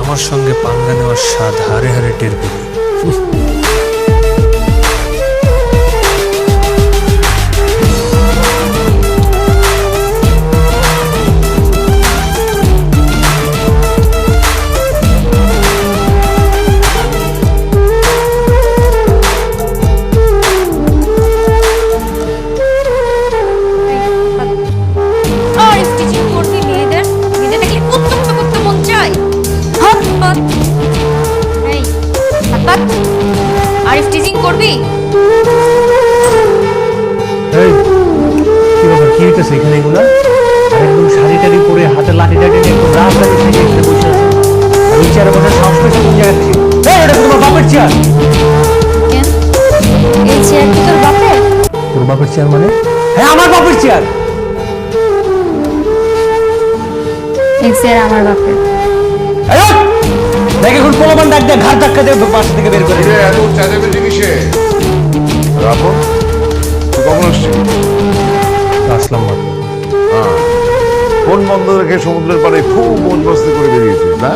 আমার সঙ্গে পাঙ্গা নেওয়ার স্বাদ হারে হারে টের পেবি। আরিফ টিজিং করবি? এই কি ব্যাপার, কি হইতেছে এখানে এগুলা? আর একদম শাড়ি টাড়ি পরে হাতে লাঠি টাঠি নিয়ে একদম রাস্তায় থেকে এখানে বসে আছে। আর ওই চেয়ারে বসে সাহস পেয়েছে কোন জায়গা থেকে? এই এটা তোমার বাপের চেয়ার। কেন এই চেয়ার কি তোর বাপের? তোর বাপের চেয়ার মানে? হ্যাঁ আমার বাপের চেয়ার। এই চেয়ার আমার বাপের। দেখ এখন পোলাপান ডাক দিয়ে ঘাট ধাক্কা দিয়ে বাসা থেকে বের করে। এত চেঁচামেচি কিসে? রাখো, তুই কখন আসছিস? আসলাম মাত্র। ফোন বন্ধ রেখে সমুদ্রের পাড়ে খুব মন মস্তি করে বেরিয়েছিস না?